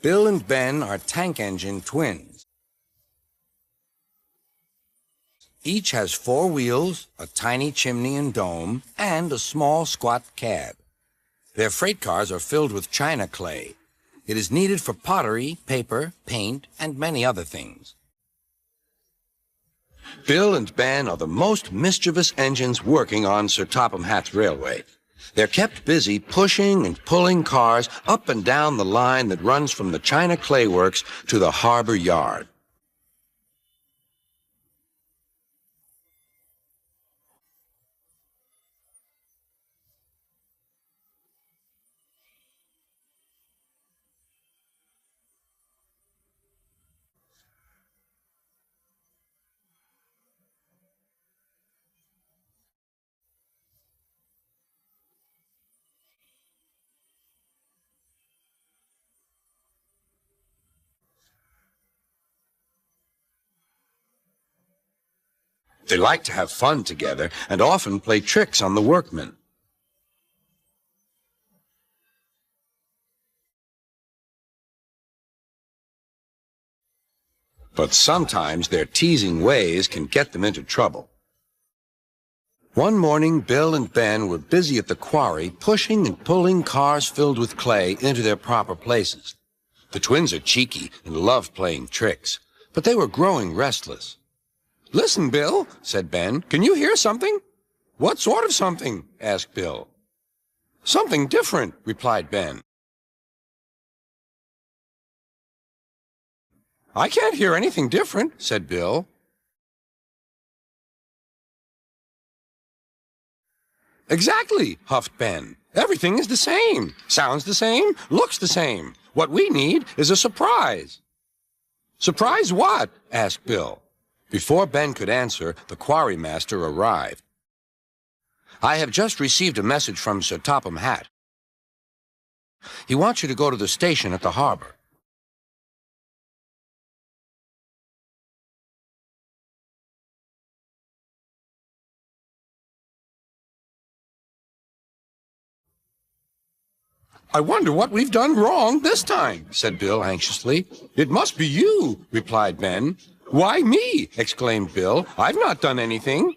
Bill and Ben are tank engine twins. Each has 4 wheels, a tiny chimney and dome, and a small squat cab. Their freight cars are filled with china clay. It is needed for pottery, paper, paint, and many other things. Bill and Ben are the most mischievous engines working on Sir Topham Hatt's railway. They're kept busy pushing and pulling cars up and down the line that runs from the china clay works to the harbor yard. They like to have fun together and often play tricks on the workmen. But sometimes their teasing ways can get them into trouble. One morning, Bill and Ben were busy at the quarry pushing and pulling cars filled with clay into their proper places. The twins are cheeky and love playing tricks, but they were growing restless. "Listen, Bill," said Ben, "can you hear something?" "What sort of something?" asked Bill. "Something different," replied Ben. "I can't hear anything different," said Bill. "Exactly," huffed Ben. "Everything is the same. Sounds the same, looks the same. What we need is a surprise." "Surprise what?" asked Bill. Before Ben could answer, the quarry master arrived. "I have just received a message from Sir Topham Hatt. He wants you to go to the station at the harbor." "I wonder what we've done wrong this time," said Bill anxiously. "It must be you," replied Ben. "Why me?" exclaimed Bill. "I've not done anything."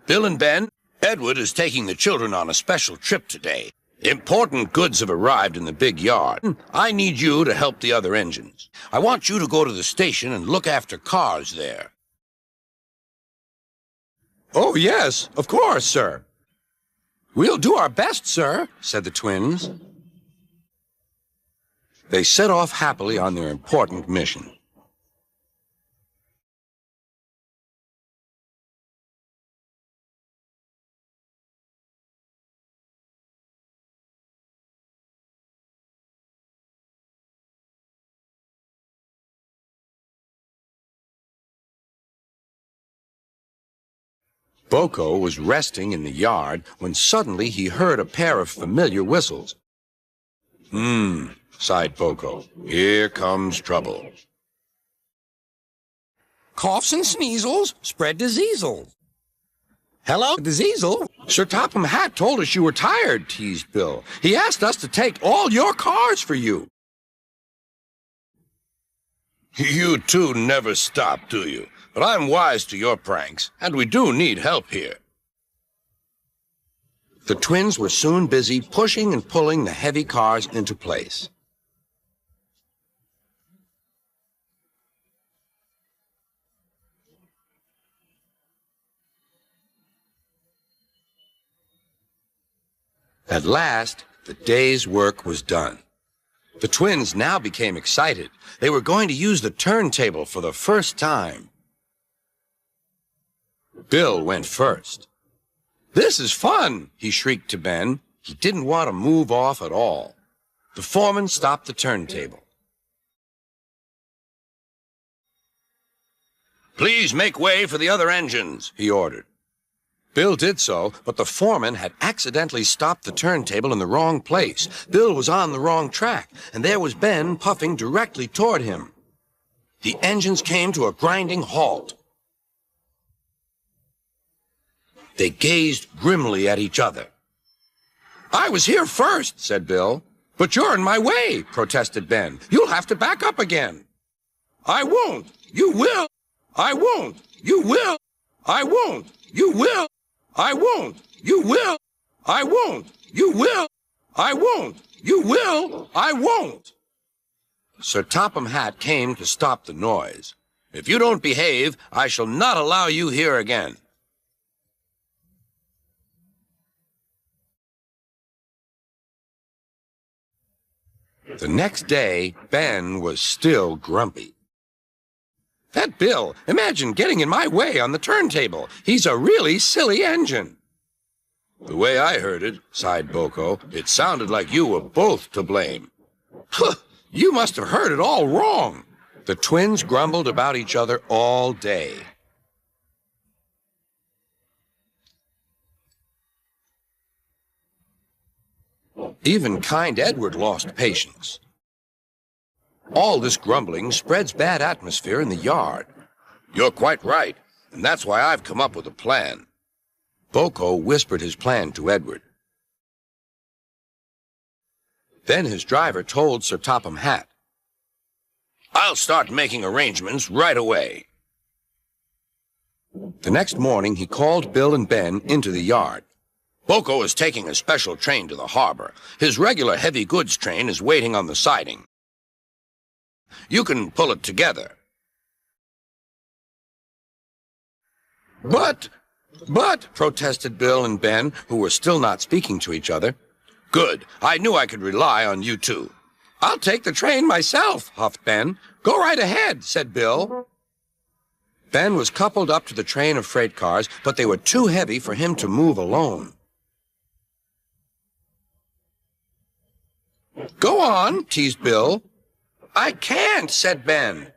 "Bill and Ben, Edward is taking the children on a special trip today. Important goods have arrived in the big yard. I need you to help the other engines. I want you to go to the station and look after cars there." "Oh, yes, of course, sir." "We'll do our best, sir," said the twins. They set off happily on their important mission. Boko was resting in the yard when suddenly he heard a pair of familiar whistles. Sighed Boko. "Here comes trouble." "Coughs and sneezels spread diseasels." "Hello, diseasel. Sir Topham Hatt told us you were tired," teased Bill. "He asked us to take all your cars for you." "You two never stop, do you? But I'm wise to your pranks, and we do need help here." The twins were soon busy pushing and pulling the heavy cars into place. At last, the day's work was done. The twins now became excited. They were going to use the turntable for the first time. Bill went first. "This is fun," he shrieked to Ben. He didn't want to move off at all. The foreman stopped the turntable. "Please make way for the other engines," he ordered. Bill did so, but the foreman had accidentally stopped the turntable in the wrong place. Bill was on the wrong track, and there was Ben puffing directly toward him. The engines came to a grinding halt. They gazed grimly at each other. "I was here first," said Bill. "But you're in my way," protested Ben. "You'll have to back up again." "I won't. You will." "I won't. You will." "I won't. You will." "I won't. You will." "I won't. You will." "I won't. You will." "I won't." Sir Topham Hatt came to stop the noise. "If you don't behave, I shall not allow you here again." The next day, Ben was still grumpy. "That Bill, imagine getting in my way on the turntable. He's a really silly engine." "The way I heard it," sighed Boko, "it sounded like you were both to blame." "Huh, you must have heard it all wrong." The twins grumbled about each other all day. Even kind Edward lost patience. "All this grumbling spreads bad atmosphere in the yard." "You're quite right, and that's why I've come up with a plan." Boko whispered his plan to Edward. Then his driver told Sir Topham Hatt, "I'll start making arrangements right away." The next morning he called Bill and Ben into the yard. "Boko is taking a special train to the harbor. His regular heavy goods train is waiting on the siding. You can pull it together." But, protested Bill and Ben, who were still not speaking to each other. "Good. I knew I could rely on you two." "I'll take the train myself," huffed Ben. "Go right ahead," said Bill. Ben was coupled up to the train of freight cars, but they were too heavy for him to move alone. "Go on," teased Bill. "I can't," said Ben.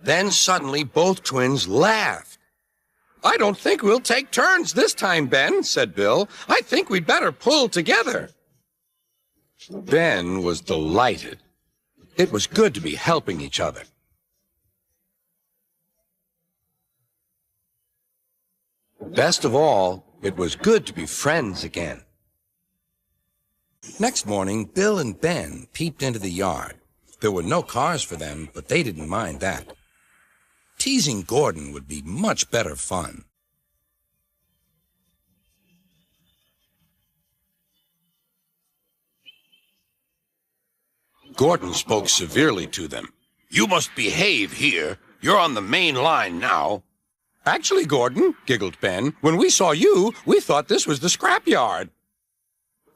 Then suddenly both twins laughed. "I don't think we'll take turns this time, Ben," said Bill. "I think we'd better pull together." Ben was delighted. It was good to be helping each other. Best of all, it was good to be friends again. Next morning, Bill and Ben peeped into the yard. There were no cars for them, but they didn't mind that. Teasing Gordon would be much better fun. Gordon spoke severely to them. "You must behave here. You're on the main line now." "Actually, Gordon," giggled Ben, "when we saw you, we thought this was the scrapyard."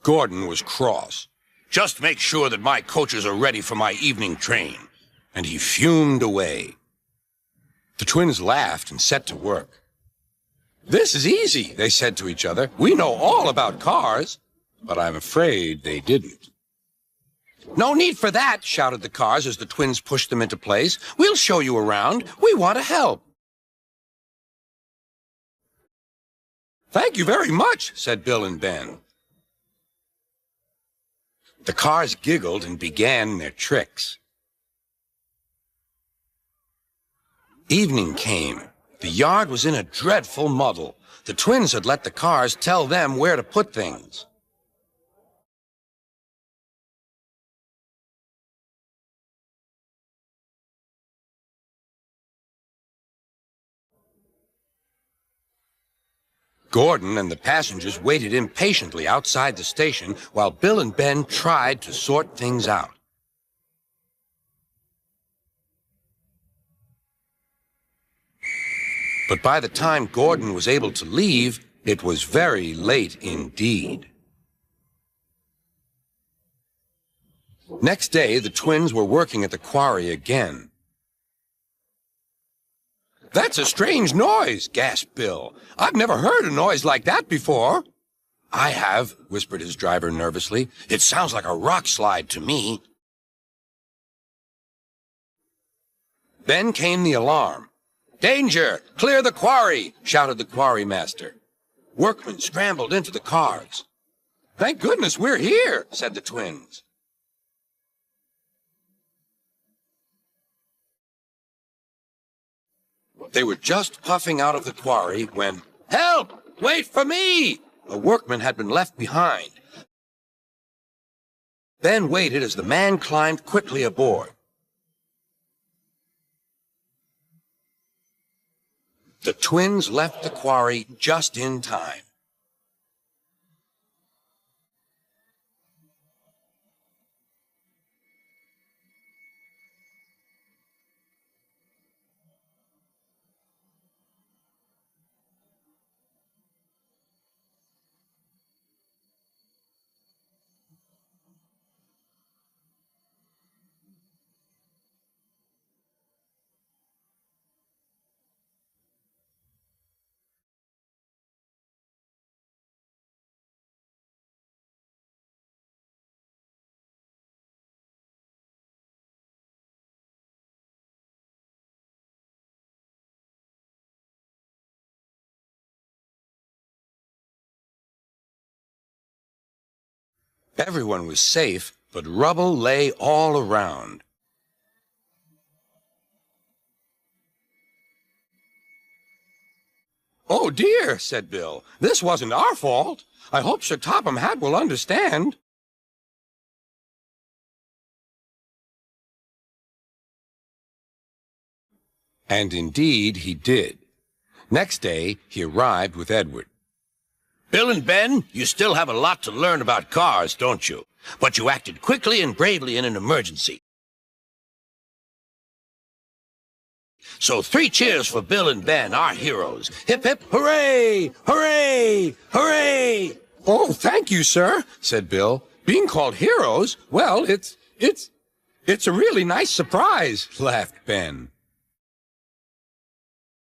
Gordon was cross. "Just make sure that my coaches are ready for my evening train." And he fumed away. The twins laughed and set to work. "This is easy," they said to each other. "We know all about cars." But I'm afraid they didn't. "No need for that," shouted the cars as the twins pushed them into place. "We'll show you around. We want to help." "Thank you very much," said Bill and Ben. The cars giggled and began their tricks. Evening came. The yard was in a dreadful muddle. The twins had let the cars tell them where to put things. Gordon and the passengers waited impatiently outside the station while Bill and Ben tried to sort things out. But by the time Gordon was able to leave, it was very late indeed. Next day, the twins were working at the quarry again. "That's a strange noise," gasped Bill. "I've never heard a noise like that before." "I have," whispered his driver nervously. "It sounds like a rock slide to me." Then came the alarm. "Danger! Clear the quarry!" shouted the quarry master. Workmen scrambled into the cars. "Thank goodness we're here," said the twins. They were just puffing out of the quarry when, "Help! Wait for me! A workman had been left behind. Ben waited as the man climbed quickly aboard. The twins left the quarry just in time. Everyone was safe, but rubble lay all around. "Oh, dear," said Bill. "This wasn't our fault. I hope Sir Topham Hatt will understand." And indeed he did. Next day, he arrived with Edward. "Bill and Ben, you still have a lot to learn about cars, don't you? But you acted quickly and bravely in an emergency. So 3 cheers for Bill and Ben, our heroes. Hip, hip, hooray! Hooray! Hooray!" "Oh, thank you, sir," said Bill. "Being called heroes, well, it's a really nice surprise," laughed Ben.